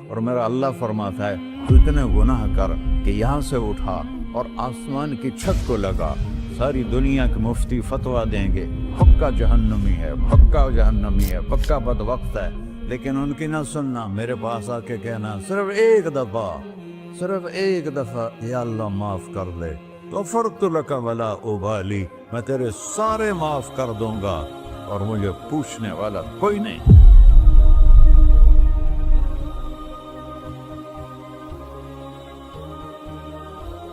اور میرا اللہ فرماتا ہے تو اتنے گناہ کر کہ یہاں سے اٹھا اور آسمان کی چھت کو لگا، ساری دنیا کے مفتی فتویٰ دیں گے پکا جہنمی ہے، پکا جہنمی ہے، پکا بدبخت ہے، لیکن ان کی نہ سننا، میرے پاس آ کے کہنا صرف ایک دفعہ یا اللہ معاف کر دے، غفرت لک ولا ابالی، میں تیرے سارے معاف کر دوں گا اور مجھے پوچھنے والا کوئی نہیں۔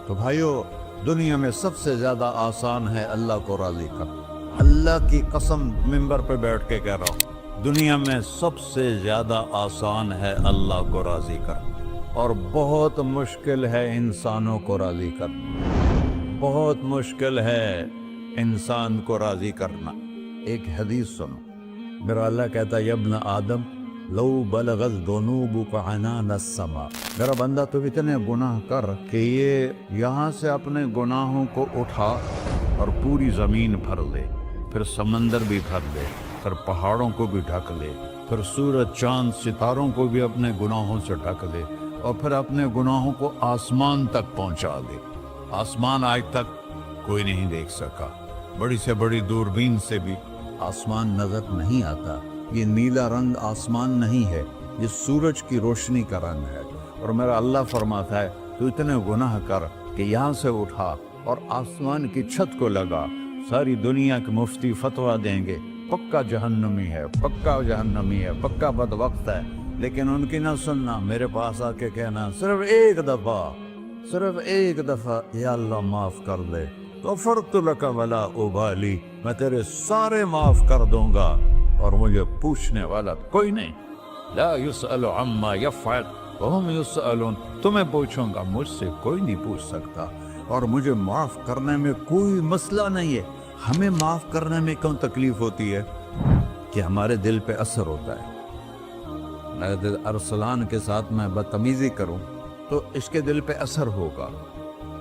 تو بھائیو، دنیا میں سب سے زیادہ آسان ہے اللہ کو راضی کرنا، اللہ کی قسم ممبر پہ بیٹھ کے کہہ رہا ہوں، دنیا میں سب سے زیادہ آسان ہے اللہ کو راضی کرنا، اور بہت مشکل ہے انسانوں کو راضی کرنا، بہت مشکل ہے انسان کو راضی کرنا۔ ایک حدیث سنو، میرا اللہ کہتا ہے یا ابن آدم لو بلغت ذنوبک عنان السماء، میرا بندہ تو اتنے گناہ کر کہ یہ یہاں سے اپنے گناہوں کو اٹھا اور پوری زمین بھر لے، پھر سمندر بھی بھر لے، پھر پہاڑوں کو بھی ڈھک لے، پھر سورج چاند ستاروں کو بھی اپنے گناہوں سے ڈھک لے، اور پھر اپنے گناہوں کو آسمان تک پہنچا دے۔ آسمان آج تک کوئی نہیں دیکھ سکا، بڑی سے بڑی دوربین سے بھی آسمان نظر نہیں آتا۔ یہ نیلا رنگ آسمان نہیں ہے، یہ سورج کی روشنی کا رنگ ہے۔ اور میرا اللہ فرماتا ہے تو اتنے گناہ کر کہ یہاں سے اٹھا اور آسمان کی چھت کو لگا، ساری دنیا کے مفتی فتویٰ دیں گے پکا جہنمی ہے، پکا جہنمی ہے، پکا بدبخت ہے، لیکن ان کی نہ سننا، میرے پاس آ کے کہنا صرف ایک دفعہ یا اللہ معاف کر دے، غفرت لک ولا ابالی، میں تیرے سارے معاف کر دوں گا اور مجھے پوچھنے والا کوئی نہیں۔ لا يسأل عما يفعل وهم يسألون، تمہیں پوچھوں گا، مجھ سے کوئی نہیں پوچھ سکتا، اور مجھے معاف کرنے میں کوئی مسئلہ نہیں ہے۔ ہمیں معاف کرنے میں کیوں تکلیف ہوتی ہے؟ کہ ہمارے دل پہ اثر ہوتا ہے۔ میرے دل ارسلان کے ساتھ میں بدتمیزی کروں تو اس کے دل پہ اثر ہوگا،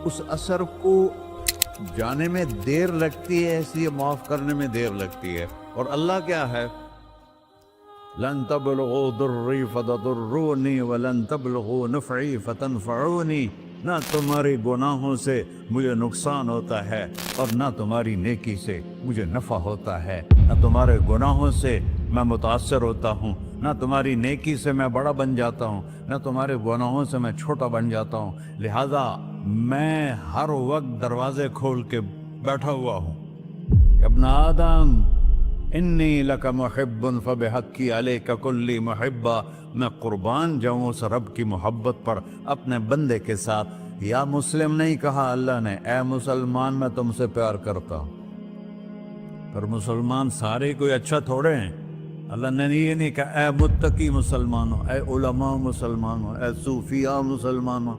اس اثر کو جانے میں دیر لگتی ہے، اس لیے معاف کرنے میں دیر لگتی ہے۔ اور اللہ کیا ہے؟ لن تبلغوا ضرری فتضرونی ولن تبلغوا نفعی فتنفعونی، نہ تمہاری گناہوں سے مجھے نقصان ہوتا ہے اور نہ تمہاری نیکی سے مجھے نفع ہوتا ہے، نہ تمہارے گناہوں سے میں متاثر ہوتا ہوں، نہ تمہاری نیکی سے میں بڑا بن جاتا ہوں، نہ تمہارے گناہوں سے میں چھوٹا بن جاتا ہوں، لہذا میں ہر وقت دروازے کھول کے بیٹھا ہوا ہوں۔ ابن آدم انی لک محب فبحقی علیک کلی محبہ، میں قربان جاؤں اس رب کی محبت پر اپنے بندے کے ساتھ۔ یا مسلم نہیں کہا اللہ نے، اے مسلمان میں تم سے پیار کرتا ہوں۔ پر مسلمان سارے کوئی اچھا تھوڑے ہیں، اللہ نے یہ نہیں کہا اے متقی مسلمانوں، اے علماء مسلمانوں، اے صوفیاء مسلمانوں،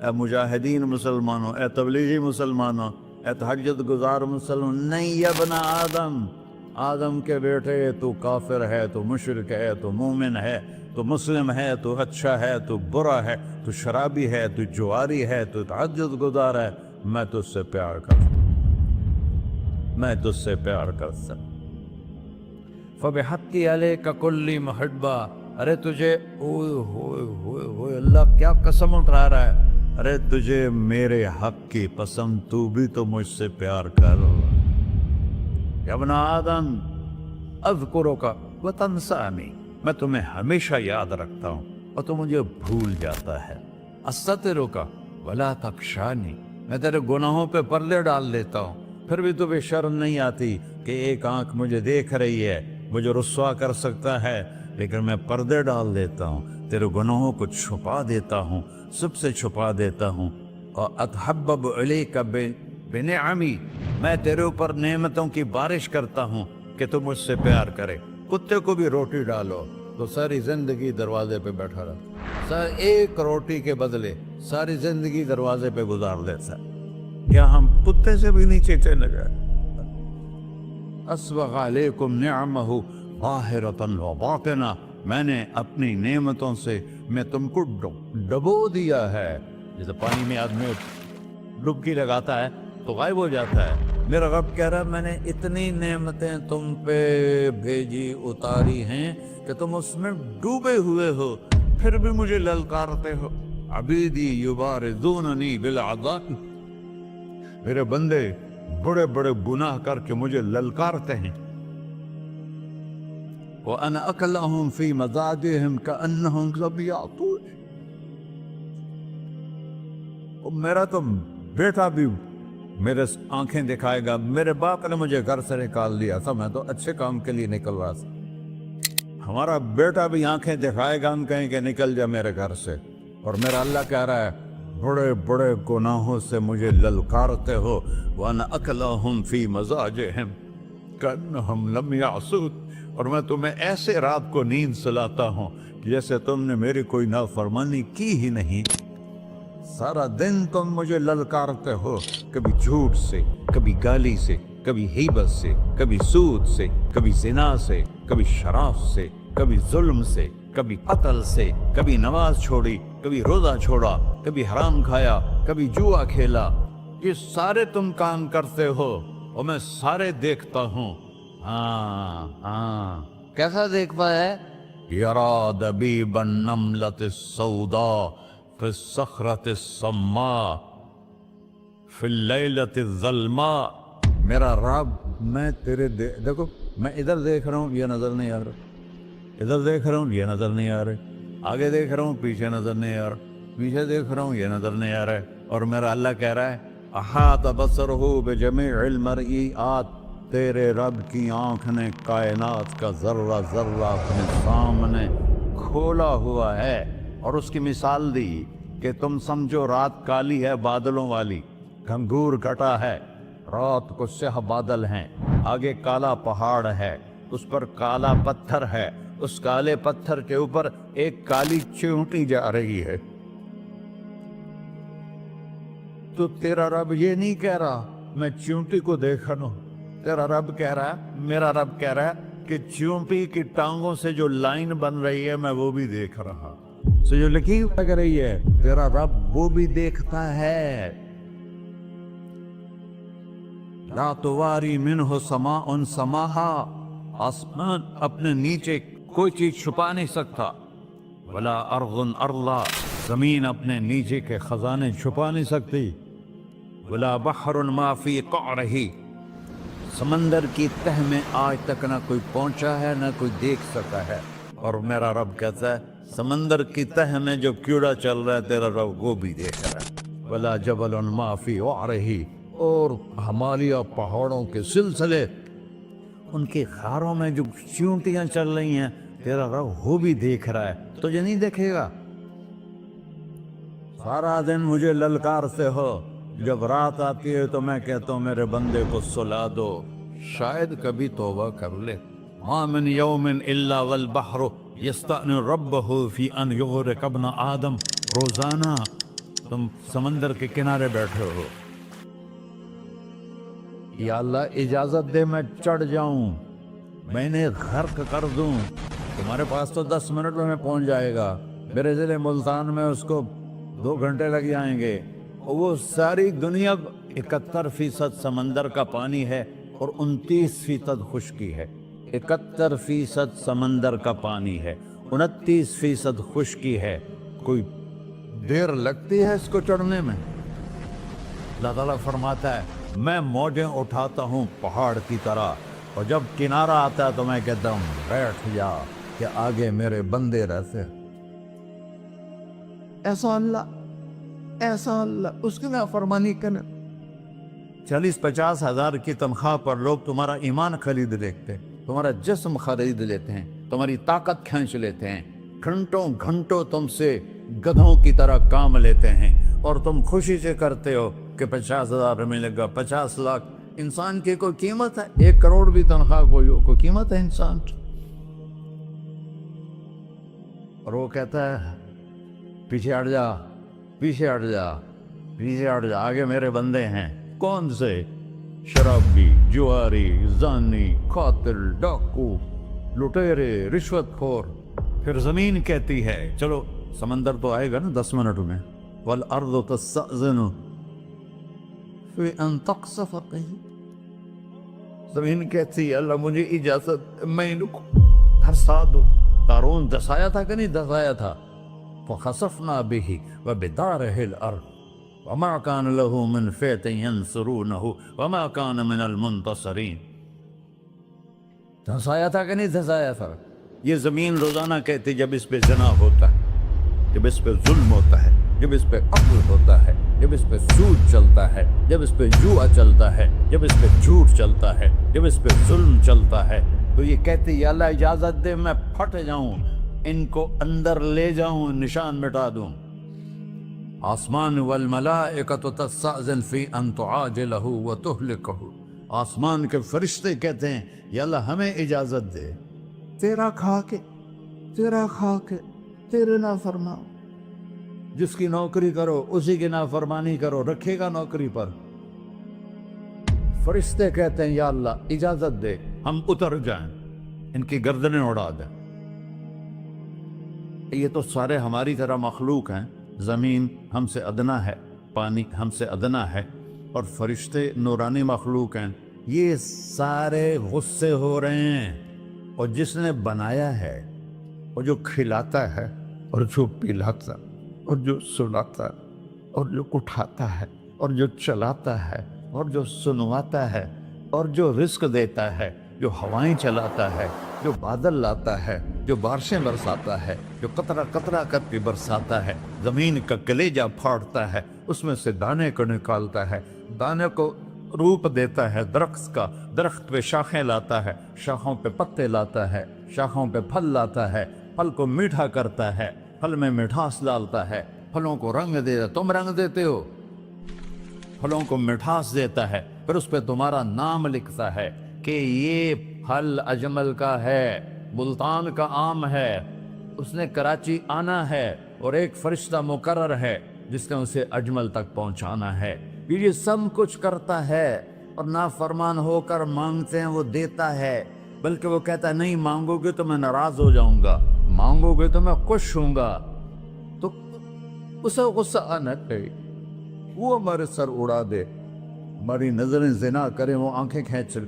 اے مجاہدین مسلمانوں، اے تبلیغی مسلمانوں، اے تہجد گزار مسلمان، نہیں یا ابن آدم، آدم کے بیٹے، تو کافر ہے، تو مشرک ہے، تو مومن ہے، تو مسلم ہے، تو اچھا ہے، تو برا ہے، تو شرابی ہے، تو جواری ہے، تو تہجد گزار ہے، میں تجھ سے پیار کرتا ہوں، میں تجھ سے پیار کرتا ہوں۔ فبحقی علیک کلی محبہ، ارے تجھے اوئے ہوئے ہوئے ہوئے، اللہ کیا قسم اٹھا رہا ہے، ارے تجھے میرے حق کی قسم، تو بھی تو مجھ سے پیار کر۔ یا ابن آدم اذکرک وتنسانی، میں تمہیں ہمیشہ یاد رکھتا ہوں اور تو مجھے بھول جاتا ہے۔ استترک ولا تخشانی، میں تیرے گناہوں پہ پردے ڈال دیتا ہوں، پھر بھی تمہیں شرم نہیں آتی کہ ایک آنکھ مجھے دیکھ رہی ہے، مجھے رسوا کر سکتا ہے، لیکن میں پردے ڈال دیتا ہوں، تیرے گناہوں کو چھپا دیتا ہوں، سب سے چھپا دیتا ہوں۔ اور اتحبب الیک بنعمی، میں تیرے اوپر نعمتوں کی بارش کرتا ہوں کہ تو مجھ سے پیار کرے۔ کتے کو بھی روٹی ڈالو تو ساری زندگی دروازے پہ بیٹھا رہتا، ایک روٹی کے بدلے ساری زندگی دروازے پہ گزار دیتا ہے۔ کیا ہم کتے سے بھی نیچے چلے گئے؟ اسبغ علیکم نعمہ ظاہرۃ و باطنہ، میں نے اپنی نعمتوں سے میں تم کو ڈبو دیا ہے، جیسے پانی میں آدمی ڈبکی لگاتا ہے تو غائب ہو جاتا ہے۔ میرا رب کہہ رہا ہے میں نے اتنی نعمتیں تم پہ بھیجی، اتاری ہیں کہ تم اس میں ڈوبے ہوئے ہو، پھر بھی مجھے للکارتے ہو. عبیدی یبارزوننی بالعذاب، میرے بندے بڑے بڑے گناہ کر کے مجھے للکارتے ہیں. وَأَنَا أَكْلَهُمْ فِي مَزَاجِهِمْ كَأَنَّهُمْ لَمْ يَعْطُونِ. میرا تو بیٹا بھی میرے آنکھیں دکھائے گا. میرے باپ نے مجھے گھر سے نکال دیا تھا، میں تو اچھے کام کے لیے نکل رہا تھا. ہمارا بیٹا بھی آنکھیں دکھائے گا، ہم کہیں کہ نکل جا میرے گھر سے. اور میرا اللہ کہہ رہا ہے بڑے بڑے گناہوں سے مجھے للکارتے ہو. وَأَنَا أَكْلَهُمْ فِي مَزَاجِهِمْ كَأَنَّهُمْ لَمْ يَعْصُونِ. اور میں تمہیں ایسے رات کو نیند سلاتا ہوں جیسے تم نے میری کوئی نافرمانی کی ہی نہیں. سارا دن تم مجھے للکارتے ہو، کبھی جھوٹ سے، کبھی گالی سے، کبھی غیبت سے، کبھی سود سے، کبھی زنا سے، کبھی شراب سے، کبھی ظلم سے، کبھی قتل سے، کبھی نماز چھوڑی، کبھی روزہ چھوڑا، کبھی حرام کھایا، کبھی جوا کھیلا. یہ سارے تم کام کرتے ہو اور میں سارے دیکھتا ہوں. ہاں کیسا دیکھ پایا ہے؟ یرا دبیب النملۃ السوداء فی الصخرۃ الصماء فی اللیلۃ الظلماء. میرا رب میں تیرے دیکھو، میں ادھر دیکھ رہا ہوں یہ نظر نہیں آ رہا، ادھر دیکھ رہا ہوں یہ نظر نہیں آ رہے، آگے دیکھ رہا ہوں پیچھے نظر نہیں آ رہا، پیچھے دیکھ رہا ہوں یہ نظر نہیں آ رہا ہے. اور میرا اللہ کہہ رہا ہے احاط بصرہ بجمیع المرئیات. تیرے رب کی آنکھ نے کائنات کا ذرہ ذرہ اپنے سامنے کھولا ہوا ہے. اور اس کی مثال دی کہ تم سمجھو رات کالی ہے بادلوں والی، گھنگور گھٹا ہے، رات کو سیاہ بادل ہیں، آگے کالا پہاڑ ہے، اس پر کالا پتھر ہے، اس کالے پتھر کے اوپر ایک کالی چیونٹی جا رہی ہے. تو تیرا رب یہ نہیں کہہ رہا میں چیونٹی کو دیکھ رہا ہوں. تیرا رب کہہ رہا ہے، میرا رب کہہ رہا ہے کہ چیونٹی کی ٹانگوں سے جو لائن بن رہی ہے میں وہ بھی دیکھ رہا. سو جو لکیر لگ رہی ہے تیرا رب وہ بھی دیکھتا ہے. لا تواری منہ سماء سماہا، آسمان اپنے نیچے کوئی چیز چھپا نہیں سکتا. ولا ارض ارضا، زمین اپنے نیچے کے خزانے چھپا نہیں سکتی. ولا بحر ما فی قعرہ، سمندر کی تہ میں آج تک نہ کوئی پہنچا ہے نہ کوئی دیکھ سکا ہے. اور میرا رب کہتا ہے سمندر کی تہ میں جو کیڑا چل رہا ہے تیرا رب وہ بھی دیکھ رہا ہے. ولا جبل ما فی وعرہ، اور ہمالیہ پہاڑوں کے سلسلے ان کی خاروں میں جو چیونٹیاں چل رہی ہیں تیرا رب وہ بھی دیکھ رہا ہے. تجھے نہیں دیکھے گا؟ سارا دن مجھے للکارتے ہو، جب رات آتی ہے تو میں کہتا ہوں میرے بندے کو سلا دو، شاید کبھی توبہ کر لے. ما من یوم الا والبحر یستأن ربہ فی ان یغرق ابن آدم. روزانہ تم سمندر کے کنارے بیٹھے ہو، یا اللہ اجازت دے میں چڑھ جاؤں، میں انہیں غرق کر دوں. تمہارے پاس تو 10 منٹ میں پہنچ جائے گا، میرے ضلع ملتان میں اس کو 2 گھنٹے لگ جائیں گے. وہ ساری دنیا 71% سمندر کا پانی ہے اور 29% خشکی ہے. 71% سمندر کا پانی ہے، 29% خشکی ہے. کوئی دیر لگتی ہے اس کو چڑھنے میں؟ اللہ تعالیٰ فرماتا ہے میں موجیں اٹھاتا ہوں پہاڑ کی طرح، اور جب کنارہ آتا ہے تو میں کہتا ہوں بیٹھ جا کہ آگے میرے بندے رہتے. ایسا اللہ اس کی نافرمانی کرنا. 40-50 ہزار کی تنخواہ پر لوگ تمہارا ایمان خرید لیتے ہیں، تمہارا جسم خرید لیتے ہیں، تمہاری طاقت کھینچ لیتے ہیں، گھنٹوں گھنٹوں تم سے گدھوں کی طرح کام لیتے ہیں، اور تم خوشی سے کرتے ہو کہ 50,000 ملے گا، 50 لاکھ. انسان کی کوئی قیمت ہے؟ 1 کروڑ بھی تنخواہ کوئی قیمت ہے انسان؟ اور وہ کہتا ہے پیچھے ہٹ جا، پیچھے ہٹ جا، پیچھے ہٹ جا، آگے میرے بندے ہیں. کون سے؟ شرابی، جواری، زانی، قاتل، ڈاکو، لٹیرے، رشوت خور. پھر زمین کہتی ہے چلو سمندر تو آئے گا نا 10 منٹ میں. والارض تستأذن فی ان تقصف قیل. زمین کہتی ہے اللہ مجھے اجازت، میں ان کو دھسا دو. قارون دسایا تھا کہ نہیں دسایا تھا؟ فخسفنا به وبداره الأرض وما كان له من فئة ينصرونه وما كان من المنتصرين. دھنسایا تھا کہ نہیں دھنسایا تھا؟ یہ زمین روزانہ کہتی جب اس پہ زنا ہوتا ہے، جب اس پہ ظلم ہوتا ہے، جب اس پہ قتل ہوتا ہے، جب اس پہ سود چلتا ہے، جب اس پہ جوا چلتا ہے، جب اس پہ جھوٹ چلتا ہے، جب اس پہ ظلم چلتا ہے، تو یہ کہتے یا اللہ اجازت دے میں پھٹ جاؤں، ان کو اندر لے جاؤں، نشان مٹا دوں. آسمان والملائکۃ تستأذن فی ان تعاجلہ وتہلکہ. آسمان کے فرشتے کہتے ہیں یا اللہ ہمیں اجازت دے، تیرا کھا کے تیرے نافرمان، جس کی نوکری کرو اسی کی نافرمانی کرو، رکھے گا نوکری پر. فرشتے کہتے ہیں یا اللہ اجازت دے ہم اتر جائیں، ان کی گردنیں اڑا دیں. یہ تو سارے ہماری طرح مخلوق ہیں. زمین ہم سے ادنا ہے، پانی ہم سے ادنا ہے، اور فرشتے نورانی مخلوق ہیں. یہ سارے غصے ہو رہے ہیں. اور جس نے بنایا ہے، اور جو کھلاتا ہے، اور جو پلاتا، اور جو سلاتا، اور جو اٹھاتا ہے، اور جو چلاتا ہے، اور جو سنواتا ہے، اور جو رزق دیتا ہے، جو ہوائیں چلاتا ہے، جو بادل لاتا ہے، جو بارشیں برساتا ہے، جو قطرہ قطرہ کر کے برساتا ہے، زمین کا کلیجہ پھاڑتا ہے، اس میں سے دانے کو نکالتا ہے، دانے کو روپ دیتا ہے درخت کا، درخت پہ شاخیں لاتا ہے، شاخوں پہ پتے لاتا ہے، شاخوں پہ پھل لاتا ہے، پھل کو میٹھا کرتا ہے، پھل میں مٹھاس ڈالتا ہے، پھلوں کو رنگ دیتا ہے. تم رنگ دیتے ہو، پھلوں کو مٹھاس دیتا ہے، پھر اس پہ تمہارا نام لکھتا ہے کہ یہ پھل اجمل کا ہے، ملتان کا آم ہے، اس نے کراچی آنا ہے، اور ایک فرشتہ مقرر ہے جس نے اسے اجمل تک پہنچانا ہے. یہ سب کچھ کرتا ہے، اور نافرمان ہو کر مانگتے ہیں وہ دیتا ہے، بلکہ وہ کہتا ہے نہیں مانگو گے تو میں ناراض ہو جاؤں گا، مانگو گے تو میں خوش ہوں گا. تو اسے غصہ آنا چاہیے، وہ ہمارے سر اڑا دے، ہماری نظریں زنا کریں وہ آنکھیں کھینچ لے،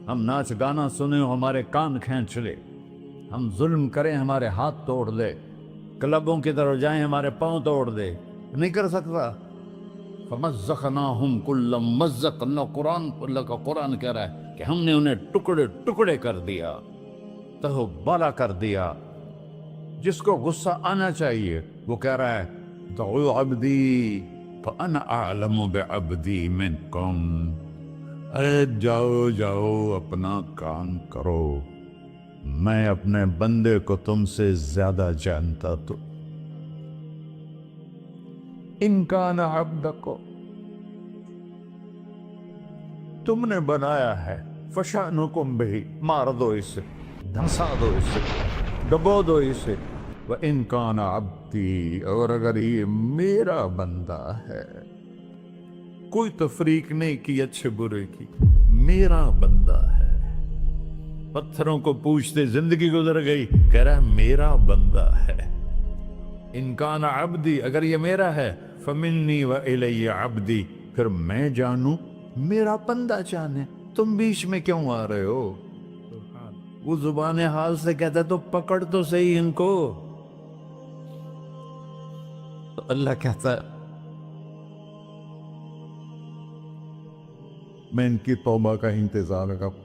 ہم ناچ گانا سنیں ہمارے کان کھینچ لے، ہم ظلم کریں ہمارے ہاتھ توڑ دے، کلبوں کی طرف جائیں ہمارے پاؤں توڑ دے. نہیں کر سکتا. فَمَزَّقْنَاهُمْ كُلَّ مُمَزَّقٍ. اللہ کا قرآن کہہ رہا ہے کہ ہم نے انہیں ٹکڑے ٹکڑے کر دیا، تہو بالا کر دیا. جس کو غصہ آنا چاہیے وہ کہہ رہا ہے دعوا عبدی فانا اعلم بعبدی منکم. ارے جاؤ جاؤ اپنا کام کرو، میں اپنے بندے کو تم سے زیادہ جانتا. تو ان کان عبدکو، تم نے بنایا ہے، فشانکم بہی، مار دو اسے، دھنسا دو اسے، ڈبو دو اسے. وَإِن كَانَ عَبْدِي، اور اگر یہ میرا بندہ ہے، کوئی تفریق نہیں کی اچھے برے کی، میرا بندہ ہے. پتھروں کو پوچھتے زندگی گزر گئی، کہہ رہا ہے میرا بندہ ہے. ان کان عبدی، اگر یہ میرا ہے، فمنی وإلی عبدی، پھر میں جانوں میرا بندہ جانے. تم بیچ میں کیوں آ رہے ہو؟ وہ زبان حال سے کہتا ہے تو پکڑ تو صحیح ان کو. تو اللہ کہتا ہے میں ان کی توبہ کا انتظار کروں.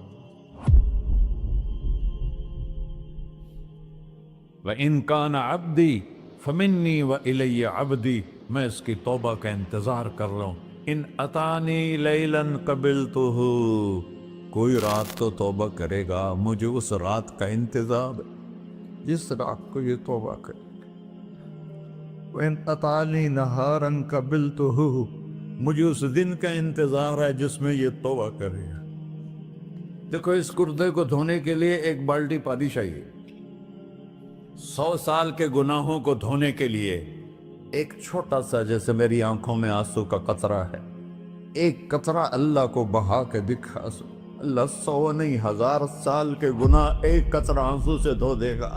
وَإِن كَانَ عَبْدِي فَمِنِّي وَإِلَيَّ عَبْدِي، میں اس کی توبہ کا انتظار کر رہا ہوں. ان اتانی لیلاً قبلتہ، کوئی رات تو توبہ کرے گا، مجھے اس رات کا انتظار ہے جس رات کو یہ توبہ کرے. وَإِنْ أَطَانِي نَهَارًا قَبِلْتُهُ، مجھے اس دن کا انتظار ہے جس میں یہ توبہ کرے گا. دیکھو اس کردے کو دھونے کے لیے ایک بالٹی پانی چاہیے. 100 سال کے گناہوں کو دھونے کے لیے ایک چھوٹا سا، جیسے میری آنکھوں میں آنسو کا قطرہ ہے، ایک قطرہ اللہ کو بہا کے دکھا. اللہ 100 نہیں 1000 سال کے گناہ ایک قطرہ آنسو سے دھو دے گا.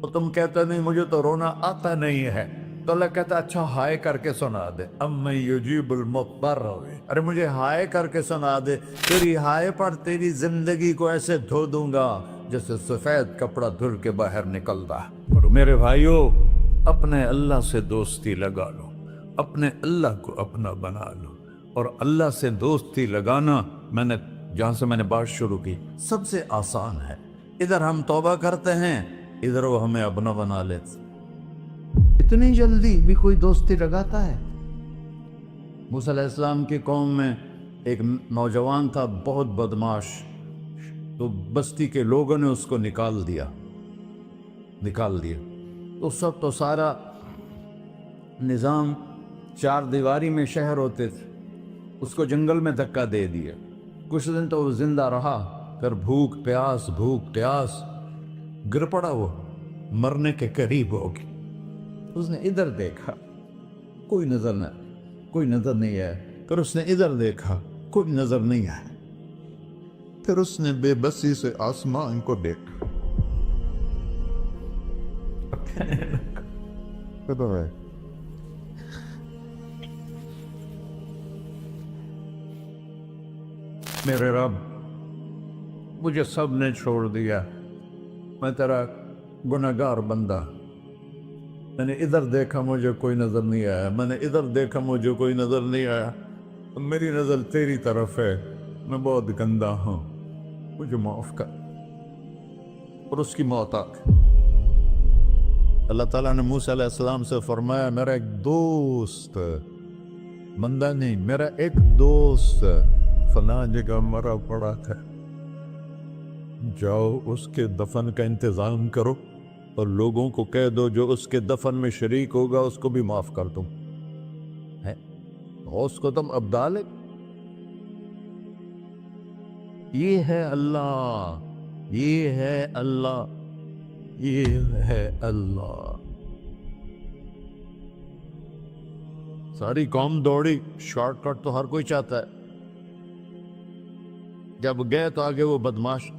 تو تم کہتے نہیں مجھے تو رونا آتا نہیں ہے، تو اللہ کہتا اچھا ہائے کر کے سنا دے. اَمَّن يُجِيبُ الْمُضْطَرَّ، ارے مجھے ہائے کر کے سنا دے، تیری ہائے پر تیری زندگی کو ایسے دھو دوں گا جیسے سفید کپڑا دھل کے باہر نکلتا. میرے بھائیو، اپنے اللہ سے دوستی لگا لو، اپنے اللہ کو اپنا بنا لو۔ اور اللہ سے دوستی لگانا، جہاں سے میں نے بات شروع کی، سب سے آسان ہے۔ ادھر ہم توبہ کرتے ہیں، ادھر وہ ہمیں اپنا بنا لیتے۔ اتنی جلدی بھی کوئی دوستی لگاتا ہے؟ موسیٰ علیہ السلام کی قوم میں ایک نوجوان تھا، بہت بدماش، تو بستی کے لوگوں نے اس کو نکال دیا۔ تو سب تو سارا نظام چار دیواری میں شہر ہوتے تھے، اس کو جنگل میں دھکا دے دیا۔ کچھ دن تو وہ زندہ رہا، پھر بھوک پیاس گر پڑا، وہ مرنے کے قریب ہو گیا۔ اس نے ادھر دیکھا، کوئی نظر نہیں آیا، پھر اس نے ادھر دیکھا، کوئی نظر نہیں آیا، پھر اس نے بے بسی سے آسمان کو دیکھا۔ میرے رب، مجھے سب نے چھوڑ دیا، میں تیرا گناہگار بندہ، میں نے ادھر دیکھا مجھے کوئی نظر نہیں آیا، میں نے ادھر دیکھا مجھے کوئی نظر نہیں آیا، میری نظر تیری طرف ہے، میں بہت گندا ہوں، مجھے معاف کر۔ اور اس کی موت آ گئی۔ اللہ تعالیٰ نے موسیٰ علیہ السلام سے فرمایا، میرا ایک دوست، بندہ نہیں، میرا ایک دوست فلاں جگہ مرا پڑا ہے، جاؤ اس کے دفن کا انتظام کرو اور لوگوں کو کہہ دو جو اس کے دفن میں شریک ہوگا اس کو بھی معاف کر دوں۔ اس کو تم ابدال ہے۔ یہ ہے اللہ، یہ ہے اللہ، یہ ہے اللہ۔ ساری قوم دوڑی، شارٹ کٹ تو ہر کوئی چاہتا ہے۔ جب گئے تو آگے وہ بدماش،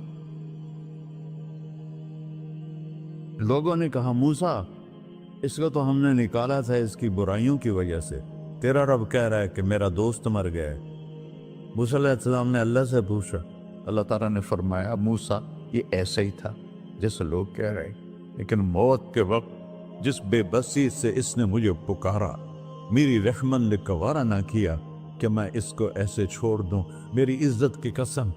لوگوں نے کہا موسیٰ اس کو تو ہم نے نکالا تھا اس کی برائیوں کی وجہ سے، تیرا رب کہہ رہا ہے کہ میرا دوست مر گیا ہے۔ موسیٰ علیہ السلام نے اللہ سے پوچھا، اللہ تعالیٰ نے فرمایا موسیٰ یہ ایسا ہی تھا جیسے لوگ کہہ رہے، لیکن موت کے وقت جس بے بسی سے اس نے مجھے پکارا، میری رحمت نے گوارا نہ کیا کہ میں اس کو ایسے چھوڑ دوں۔ میری عزت کی قسم،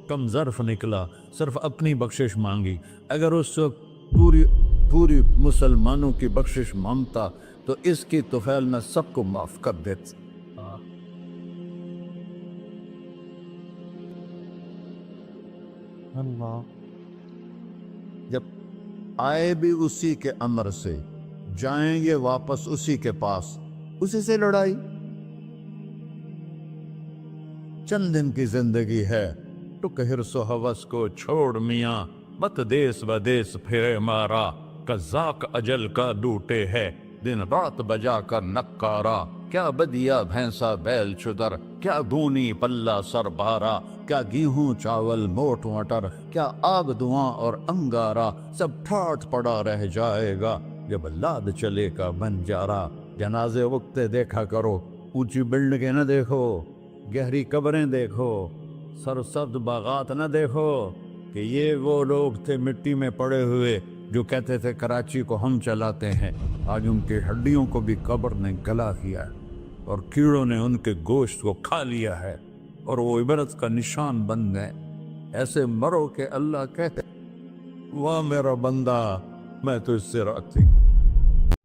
کم ظرف نکلا، صرف اپنی بخشش مانگی۔ اگر اس وقت پوری مسلمانوں کی بخشش مانگتا تو اس کی طفیل میں سب کو معاف کر دیتا۔ اللہ جب آئے بھی اسی کے امر سے، جائیں گے واپس اسی کے پاس، اسی سے لڑائی۔ چند دن کی زندگی ہے، تو حرص و ہوس کو چھوڑ میاں، مت دیس بدیس پھرے مارا، قذاق اجل کا ڈوٹے ہے، دن رات بجا کر نکارا، کیا بدیا بھینسا بیل چدر، کیا گونی پلہ سر بارا، کیا گیہوں چاول موٹ مٹر، کیا آگ دھواں اور انگارا، سب ٹھاٹ پڑا رہ جائے گا جب لاد چلے کا بنجارا۔ جنازے وقتے دیکھا کرو، اونچی بلڈنگیں نہ دیکھو، گہری قبریں دیکھو، سرسبز باغات نہ دیکھو کہ یہ وہ لوگ تھے مٹی میں پڑے ہوئے جو کہتے تھے کراچی کو ہم چلاتے ہیں۔ آج ان کی ہڈیوں کو بھی قبر نے گلا کیا ہے اور کیڑوں نے ان کے گوشت کو کھا لیا ہے اور وہ عبرت کا نشان بن گئے۔ ایسے مرو کہ اللہ کہتے واہ میرا بندہ میں تو اس سے راضی۔